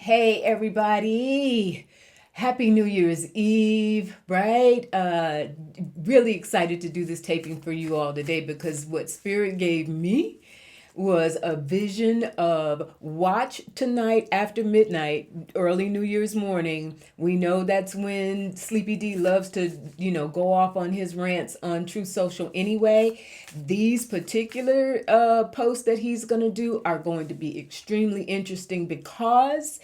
Hey everybody. Happy New Year's Eve, right? Really excited to do this taping for you all today because what Spirit gave me was a vision of watch tonight after midnight, early New Year's morning. We know that's when Sleepy D loves to, go off on his rants on True Social anyway. These particular posts that he's going to do are going to be extremely interesting because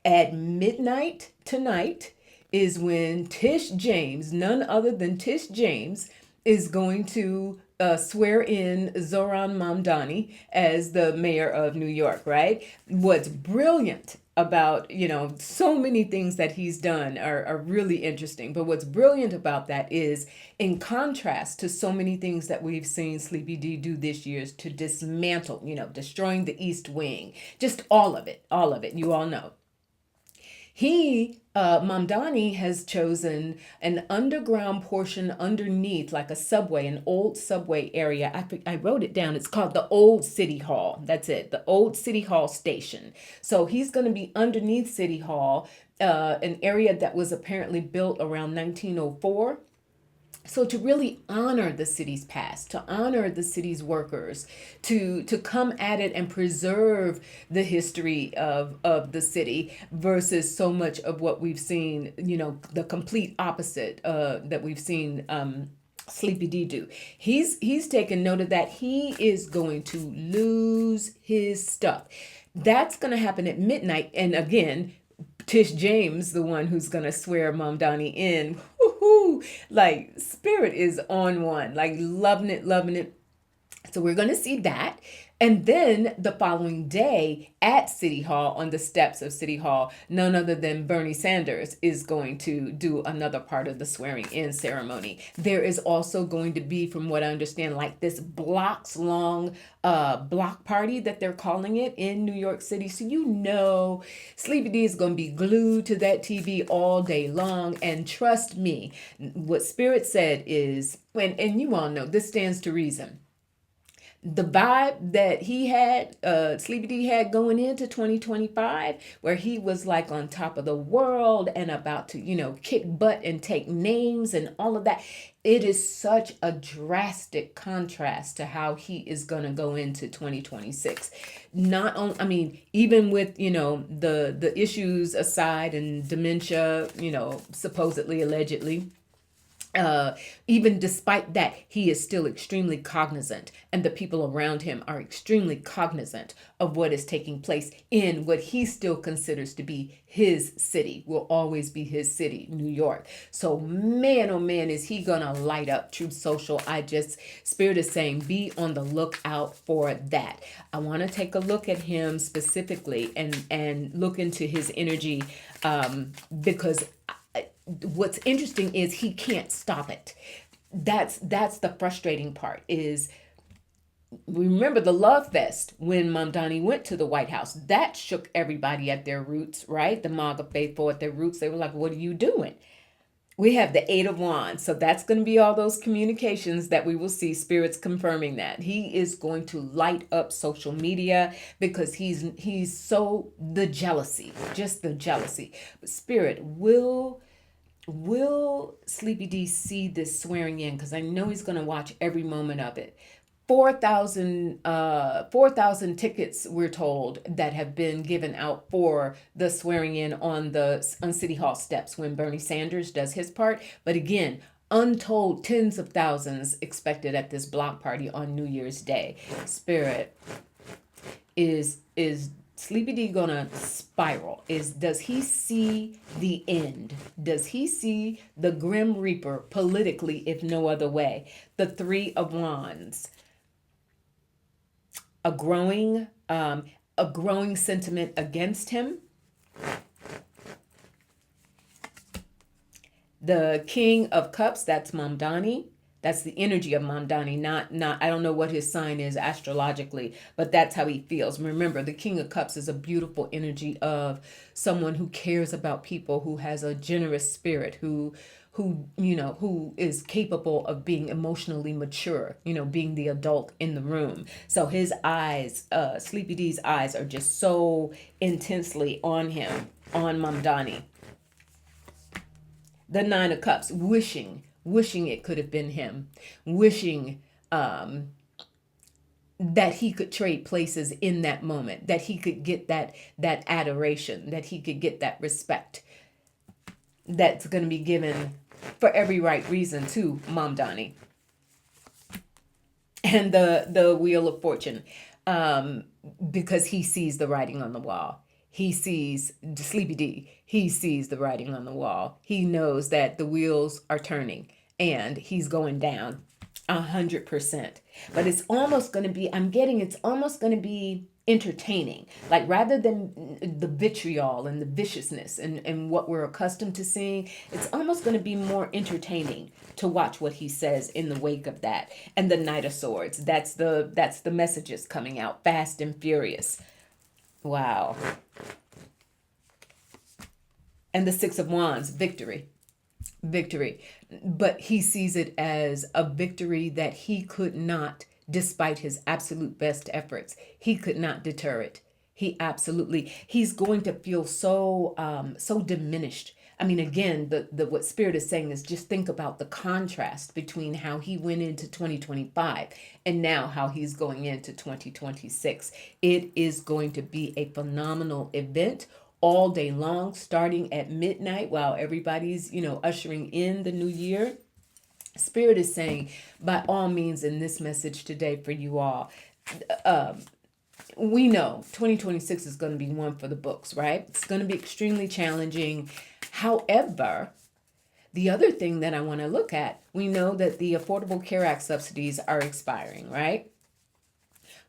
at midnight tonight is when Tish James, none other than Tish James, is going to swear in Zoran Mamdani as the mayor of New York, right? What's brilliant about, so many things that he's done are really interesting. But what's brilliant about that is, in contrast to so many things that we've seen Sleepy D do this year, is to dismantle, destroying the East Wing, just all of it, you all know. Mamdani has chosen an underground portion underneath, like a subway, an old subway area. I wrote it down. It's called the Old City Hall. That's it, the Old City Hall Station. So he's going to be underneath City Hall, an area that was apparently built around 1904. So to really honor the city's past, to honor the city's workers, to come at it and preserve the history of the city versus so much of what we've seen, the complete opposite that we've seen Sleepy D do. He's taken note of that. He is going to lose his stuff. That's going to happen at midnight. And again, Tish James, the one who's gonna swear Mamdani in, woohoo! Like Spirit is on one, like loving it, loving it. So we're going to see that. And then the following day at City Hall, on the steps of City Hall, none other than Bernie Sanders is going to do another part of the swearing in ceremony. There is also going to be, from what I understand, like this blocks long block party that they're calling it in New York City. So Sleepy D is going to be glued to that TV all day long. And trust me, what Spirit said is, and you all know, this stands to reason, the vibe that he had, Sleepy D had going into 2025, where he was like on top of the world and about to, kick butt and take names and all of that. It is such a drastic contrast to how he is going to go into 2026. Not only, I mean, even with, the issues aside and dementia, supposedly, allegedly, even despite that, he is still extremely cognizant, and the people around him are extremely cognizant of what is taking place in what he still considers to be his city, will always be his city, New York. So, man, oh man, is he gonna light up Truth Social. Spirit is saying, be on the lookout for that. I want to take a look at him specifically and look into his energy, because what's interesting is he can't stop it. That's the frustrating part. Is, remember the love fest when Mamdani went to the White House? That shook everybody at their roots, right? The MAGA faithful at their roots. They were like, what are you doing? We have the Eight of Wands. So that's going to be all those communications that we will see. Spirit's confirming that. He is going to light up social media because he's so, the jealousy, just the jealousy. But Spirit, will Sleepy D see this swearing in? Because I know he's going to watch every moment of it. 4,000 tickets, we're told, that have been given out for the swearing in on City Hall steps when Bernie Sanders does his part. But again, untold tens of thousands expected at this block party on New Year's Day. Spirit, is Sleepy D gonna spiral? Does he see the end? Does he see the Grim Reaper politically, if no other way? The Three of Wands, a growing sentiment against him. The King of Cups, that's Mamdani. That's the energy of Mamdani, not I don't know what his sign is astrologically, but that's how he feels. Remember, the King of Cups is a beautiful energy of someone who cares about people, who has a generous spirit, who who is capable of being emotionally mature, being the adult in the room. So his eyes, Sleepy D's eyes, are just so intensely on him, on Mamdani. The Nine of Cups, wishing it could have been him, wishing that he could trade places in that moment, that he could get that adoration, that he could get that respect that's going to be given for every right reason to Mamdani. And the Wheel of Fortune, because he sees the writing on the wall. He sees Sleepy D. He sees the writing on the wall. He knows that the wheels are turning and he's going down 100%. But it's almost going to be, it's almost going to be entertaining. Like rather than the vitriol and the viciousness and what we're accustomed to seeing, it's almost going to be more entertaining to watch what he says in the wake of that. And the Knight of Swords, that's the messages coming out fast and furious. Wow. And the Six of Wands, victory. But he sees it as a victory that he could not, despite his absolute best efforts, he could not deter it. He's going to feel so diminished. I mean, again, the what Spirit is saying is just think about the contrast between how he went into 2025 and now how he's going into 2026. It is going to be a phenomenal event all day long, starting at midnight while everybody's, ushering in the new year. Spirit is saying, by all means, in this message today for you all, we know 2026 is going to be one for the books, right? It's going to be extremely challenging. However, the other thing that I want to look at, we know that the Affordable Care Act subsidies are expiring, right?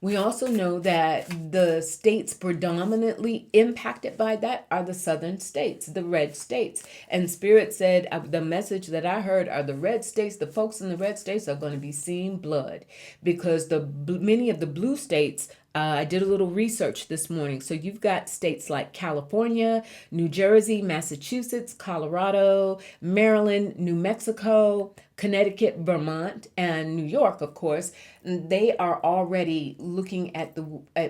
We also know that the states predominantly impacted by that are the southern states, the red states. And Spirit said, the message that I heard are the red states, the folks in the red states are going to be seeing blood because many of the blue states, I did a little research this morning. So you've got states like California, New Jersey, Massachusetts, Colorado, Maryland, New Mexico, Connecticut, Vermont, and New York, of course. They are already looking at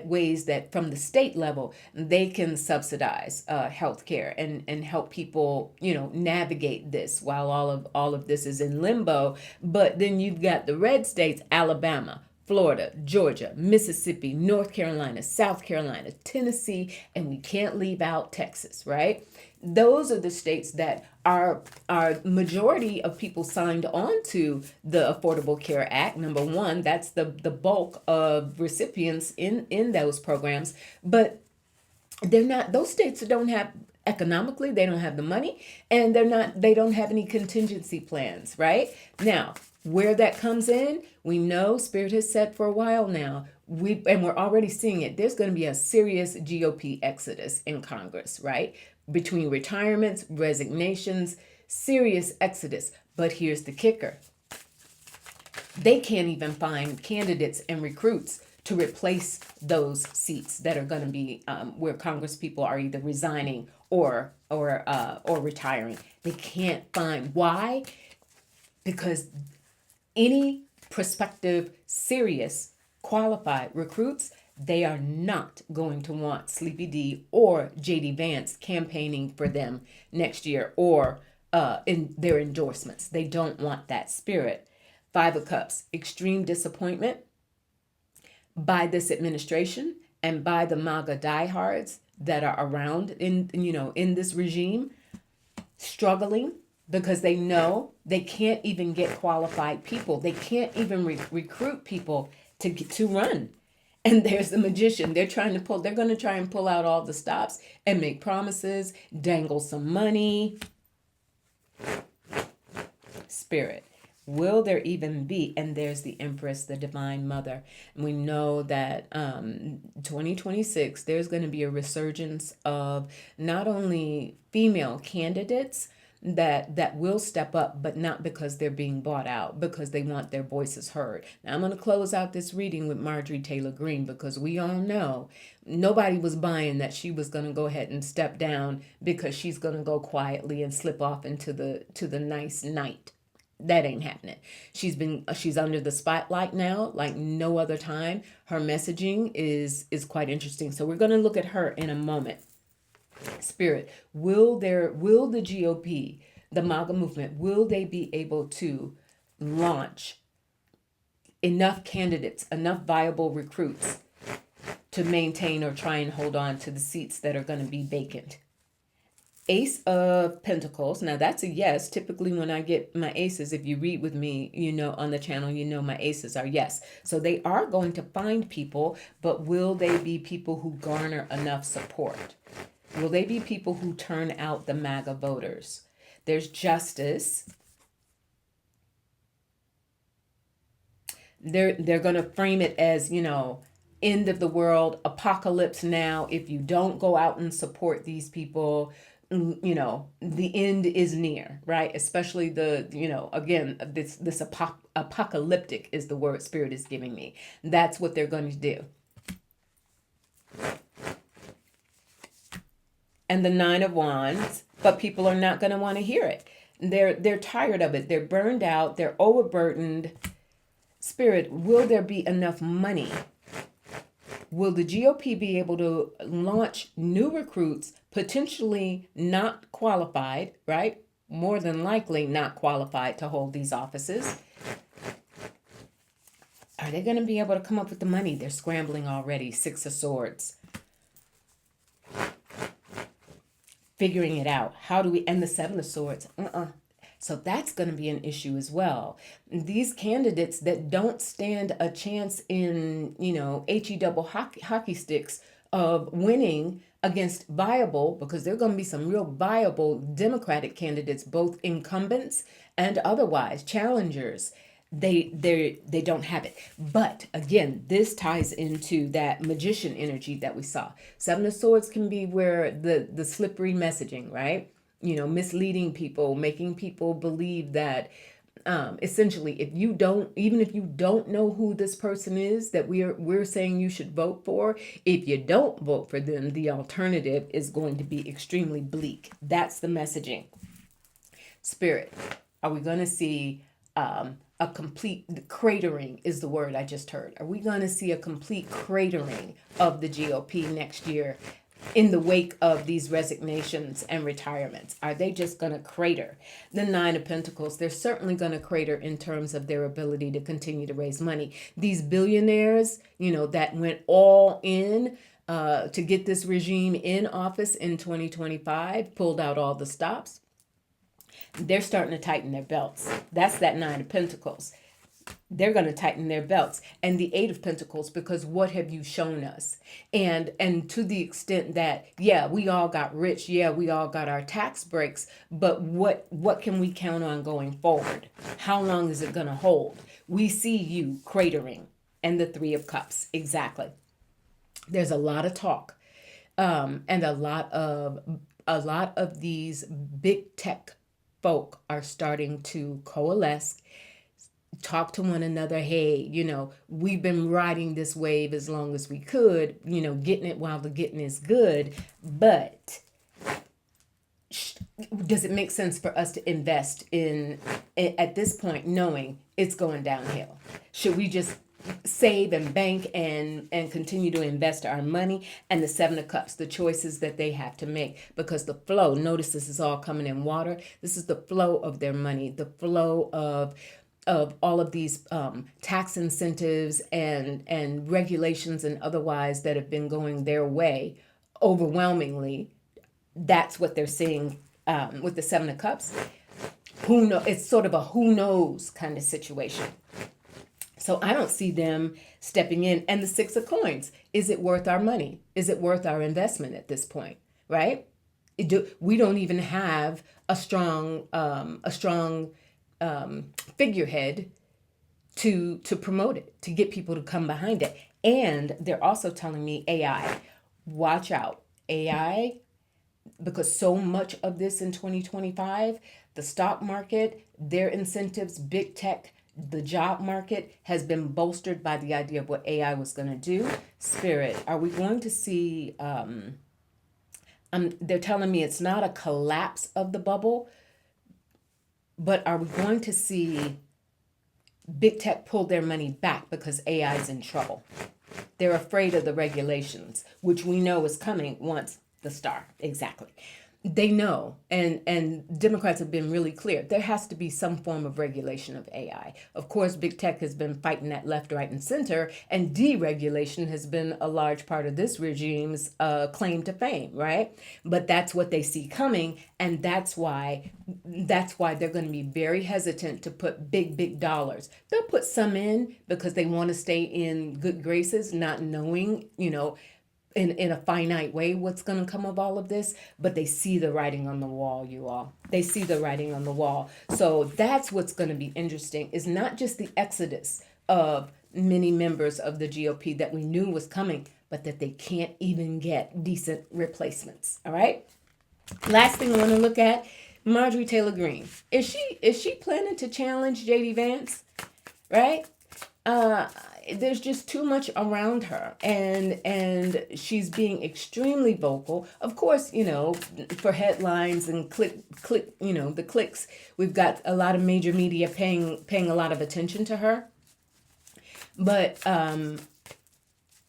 ways that from the state level they can subsidize healthcare and help people navigate this while all of this is in limbo. But then you've got the red states, Alabama, Florida, Georgia, Mississippi, North Carolina, South Carolina, Tennessee, and we can't leave out Texas, right? Those are the states that are majority of people signed on to the Affordable Care Act. Number one, that's the bulk of recipients in those programs. But they're not, those states don't have economically, they don't have the money, and they don't have any contingency plans, right? Now, where that comes in, we know Spirit has said for a while now, we're already seeing it. There's going to be a serious GOP exodus in Congress, right? Between retirements, resignations, serious exodus. But here's the kicker. They can't even find candidates and recruits to replace those seats that are going to be where Congress people are either resigning or retiring. They can't find. Why? Because any prospective, serious, qualified recruits, they are not going to want Sleepy D or JD Vance campaigning for them next year or in their endorsements. They don't want that. Spirit. Five of Cups, extreme disappointment by this administration and by the MAGA diehards that are around in this regime, struggling because they know they can't even get qualified people. They can't even recruit people to run. And there's the magician. They're going to try and pull out all the stops and make promises, dangle some money. Spirit. Will there even be? And there's the Empress, the Divine Mother. And we know that 2026, there's going to be a resurgence of not only female candidates, that will step up, but not because they're being bought out, because they want their voices heard. Now I'm going to close out this reading with Marjorie Taylor Greene, because we all know nobody was buying that she was going to go ahead and step down because she's going to go quietly and slip off into the nice night. That ain't happening. She's under the spotlight now like no other time. Her messaging is quite interesting. So we're going to look at her in a moment. Spirit, will the GOP, the MAGA movement, will they be able to launch enough candidates, enough viable recruits to maintain or try and hold on to the seats that are going to be vacant? Ace of Pentacles. Now that's a yes. Typically when I get my aces, if you read with me, on the channel, my aces are yes. So they are going to find people, but will they be people who garner enough support? Will they be people who turn out the MAGA voters? There's Justice. They're going to frame it as, end of the world, apocalypse now. If you don't go out and support these people, the end is near, right? Especially again, this apocalyptic is the word Spirit is giving me. That's what they're going to do. And the Nine of Wands, but people are not going to want to hear it. They're tired of it. They're burned out. They're overburdened. Spirit, will there be enough money? Will the GOP be able to launch new recruits, potentially not qualified, right? More than likely not qualified to hold these offices. Are they going to be able to come up with the money? They're scrambling already. Six of Swords. Figuring it out. How do we, and the Seven of Swords. So that's going to be an issue as well. These candidates that don't stand a chance in, HE double hockey sticks of winning against viable, because there are going to be some real viable Democratic candidates, both incumbents and otherwise, challengers. They don't have it. But again, this ties into that magician energy that we saw. Seven of Swords can be where the slippery messaging, right? Misleading people, making people believe that essentially, even if you don't know who this person is that we're saying you should vote for, if you don't vote for them, the alternative is going to be extremely bleak. That's the messaging. Spirit, are we going to see a complete cratering is the word I just heard. Are we going to see a complete cratering of the GOP next year in the wake of these resignations and retirements? Are they just going to crater? The Nine of Pentacles, they're certainly going to crater in terms of their ability to continue to raise money. These billionaires, that went all in to get this regime in office in 2025, pulled out all the stops. They're starting to tighten their belts. That's that Nine of Pentacles. They're going to tighten their belts. And the Eight of Pentacles, because what have you shown us? And to the extent that, yeah, we all got rich. Yeah, we all got our tax breaks. But what can we count on going forward? How long is it going to hold? We see you cratering. And the Three of Cups. Exactly. There's a lot of talk. And a lot of these big tech folk are starting to coalesce, talk to one another. Hey, we've been riding this wave as long as we could, getting it while the getting is good. But does it make sense for us to invest in at this point, knowing it's going downhill? Should we just save and bank and continue to invest our money? And the Seven of Cups, the choices that they have to make, because the flow, notice this is all coming in water. This is the flow of their money, the flow of all of these tax incentives and regulations and otherwise that have been going their way overwhelmingly. That's what they're seeing with the Seven of Cups. Who knows? It's sort of a who knows kind of situation. So I don't see them stepping in. And the Six of Coins, is it worth our money? Is it worth our investment at this point, right? We don't even have a strong figurehead to promote it, to get people to come behind it. And they're also telling me AI, watch out. AI, because so much of this in 2025, the stock market, their incentives, big tech, the job market has been bolstered by the idea of what AI was going to do. Spirit, are we going to see? They're telling me it's not a collapse of the bubble, but are we going to see big tech pull their money back because AI is in trouble? They're afraid of the regulations, which we know is coming once the star. Exactly. They know, and Democrats have been really clear. There has to be some form of regulation of AI. Of course, big tech has been fighting that left, right, and center, and deregulation has been a large part of this regime's claim to fame, right? But that's what they see coming, and that's why they're going to be very hesitant to put big dollars. They'll put some in because they want to stay in good graces, not knowing, in a finite way what's going to come of all of this, but they see the writing on the wall, you all. They see the writing on the wall. So that's what's going to be interesting, is not just the exodus of many members of the GOP that we knew was coming, but that they can't even get decent replacements. All right. Last thing I want to look at, Marjorie Taylor Greene. Is she planning to challenge JD Vance? Right? There's just too much around her, and she's being extremely vocal. Of course, for headlines and click, the clicks. We've got a lot of major media paying a lot of attention to her, but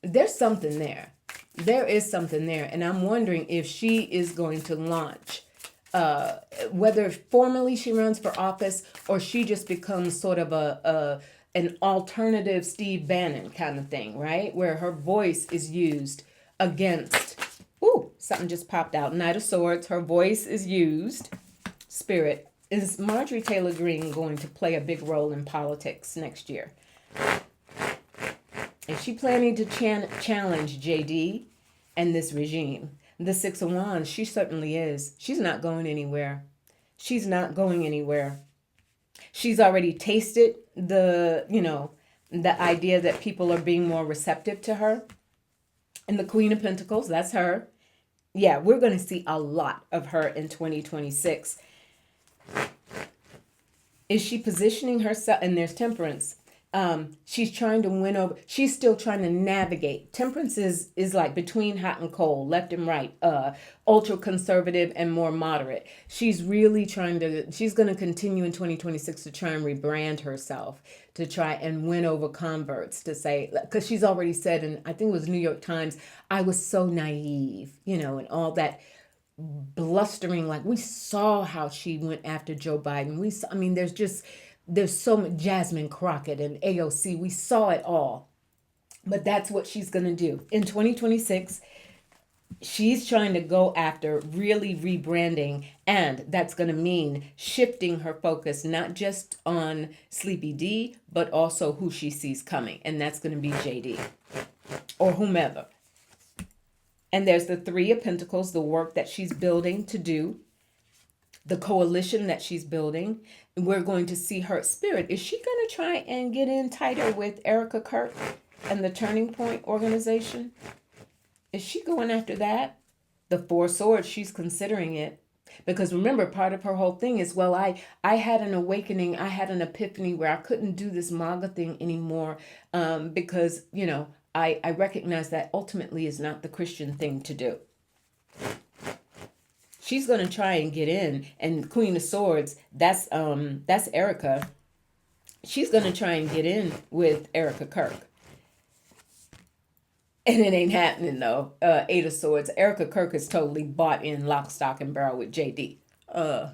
there's something there. There is something there, and I'm wondering if she is going to launch. Whether formally she runs for office or she just becomes sort of an alternative Steve Bannon kind of thing, right? Where her voice is used against, something just popped out, Knight of Swords, her voice is used. Spirit, is Marjorie Taylor Greene going to play a big role in politics next year? Is she planning to challenge JD and this regime? The Six of Wands, she certainly is. She's not going anywhere. She's not going anywhere. She's already tasted the idea that people are being more receptive to her. And the Queen of Pentacles, that's her. Yeah, we're going to see a lot of her in 2026. Is she positioning herself? And there's Temperance. She's trying to win over. She's still trying to navigate. Temperance is like between hot and cold, left and right, ultra conservative and more moderate. She's really she's going to continue in 2026 to try and rebrand herself, to try and win over converts, to say, because she's already said, and I think it was New York Times, I was so naive, and all that blustering. Like, we saw how she went after Joe Biden. There's so much, Jasmine Crockett and AOC. We saw it all. But that's what she's going to do. In 2026, she's trying to go after really rebranding. And that's going to mean shifting her focus, not just on Sleepy D, but also who she sees coming. And that's going to be JD or whomever. And there's the Three of Pentacles, the work that she's building to do, the coalition that she's building. We're going to see her Spirit. Is she going to try and get in tighter with Erica Kirk and the Turning Point organization? Is she going after that? The Four Swords, she's considering it. Because remember, part of her whole thing is, well, I had an awakening. I had an epiphany where I couldn't do this MAGA thing anymore because, I recognize that ultimately is not the Christian thing to do. She's going to try and get in. And Queen of Swords, that's Erica. She's going to try and get in with Erica Kirk. And it ain't happening, though. Eight of Swords. Erica Kirk is totally bought in lock, stock, and barrel with JD.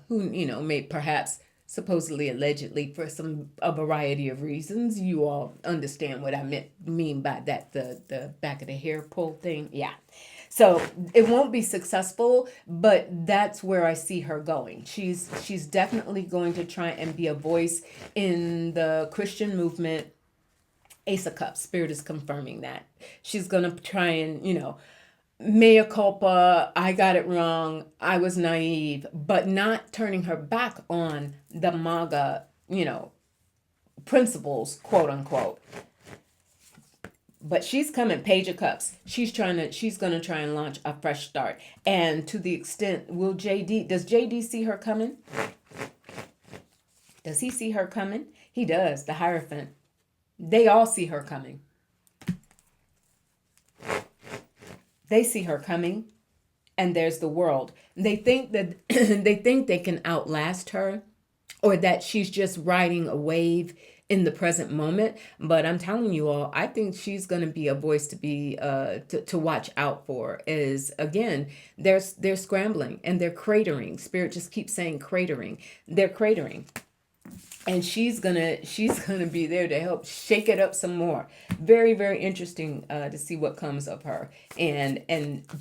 Who, may perhaps supposedly, allegedly, for a variety of reasons. You all understand what I mean by that, the back of the hair pull thing. Yeah. So it won't be successful, but that's where I see her going. She's definitely going to try and be a voice in the Christian movement. Ace of Cups, Spirit is confirming that. She's going to try and, mea culpa, I got it wrong, I was naive, but not turning her back on the MAGA, principles, quote unquote. But she's coming, Page of Cups. She's gonna try and launch a fresh start. And to the extent, does JD see her coming? Does he see her coming? He does, the Hierophant. They all see her coming. They see her coming. And there's the World. They think that they can outlast her, or that she's just riding a wave in the present moment. But I'm telling you all, I think she's going to be a voice to watch out for. Is again, they're scrambling and they're cratering. Spirit just keeps saying cratering. They're cratering. And she's gonna be there to help shake it up some more. Very, very interesting to see what comes of her, and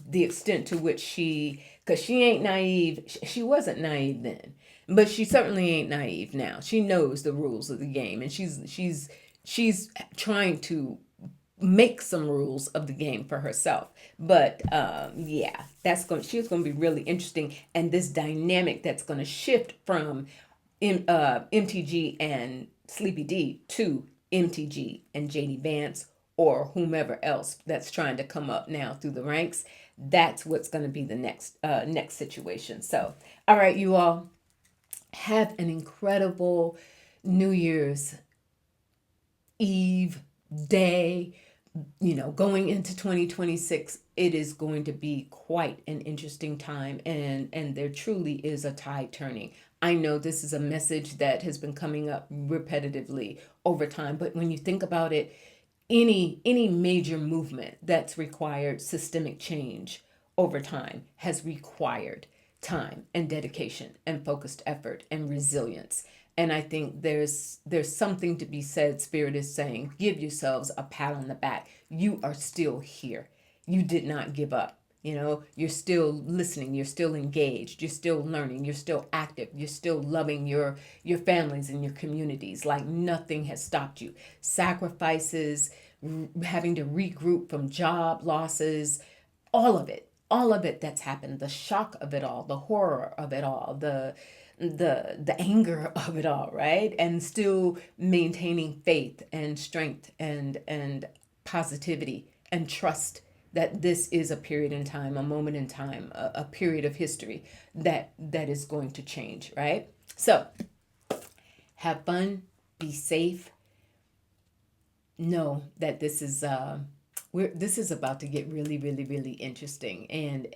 the extent to which because she ain't naive. She wasn't naive then, but she certainly ain't naive now. She knows the rules of the game, and she's trying to make some rules of the game for herself. But yeah, she's going to be really interesting, and this dynamic that's going to shift from MTG and Sleepy D to MTG and JD Vance or whomever else that's trying to come up now through the ranks. That's what's going to be the next situation. So, all right, you all, have an incredible New Year's Eve day. Going into 2026, it is going to be quite an interesting time, and there truly is a tide turning. I know this is a message that has been coming up repetitively over time, but when you think about it, any major movement that's required systemic change over time has required time and dedication and focused effort and resilience. And I think there's something to be said. Spirit is saying, give yourselves a pat on the back. You are still here. You did not give up. You're still listening, you're still engaged, you're still learning, you're still active, you're still loving your families and your communities. Like nothing has stopped you. Sacrifices, having to regroup from job losses, all of it that's happened, the shock of it all, the horror of it all, the anger of it all, right? And still maintaining faith and strength and positivity and trust that this is a period in time, a moment in time, a period of history that is going to change, right? So have fun, be safe. Know that this is about to get really, really, really interesting, and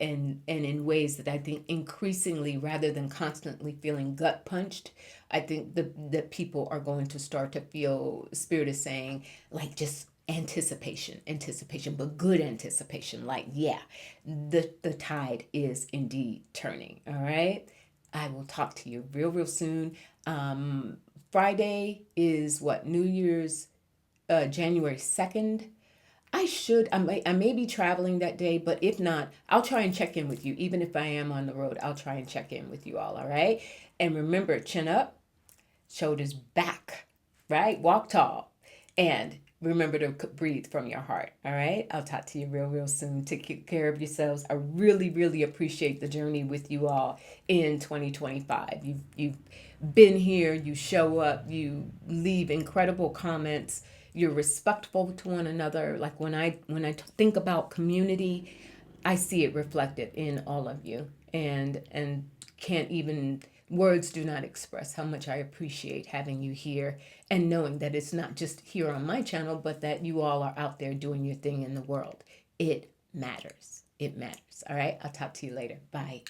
in ways that I think increasingly, rather than constantly feeling gut punched, I think that people are going to start to feel, Spirit is saying, like just anticipation, but good anticipation. Like, yeah, the tide is indeed turning. All right. I will talk to you real, real soon. Friday is what? New Year's, January 2nd. I may be traveling that day, but if not, I'll try and check in with you. Even if I am on the road, I'll try and check in with you all. All right. And remember, chin up, shoulders back, right? Walk tall. And remember to breathe from your heart. All right. I'll talk to you real, real soon. Take care of yourselves. I really, really appreciate the journey with you all in 2025. You've been here. You show up. You leave incredible comments. You're respectful to one another. Like when I think about community, I see it reflected in all of you, and can't even, words do not express how much I appreciate having you here and knowing that it's not just here on my channel, but that you all are out there doing your thing in the world. It matters. It matters. All right. I'll talk to you later. Bye.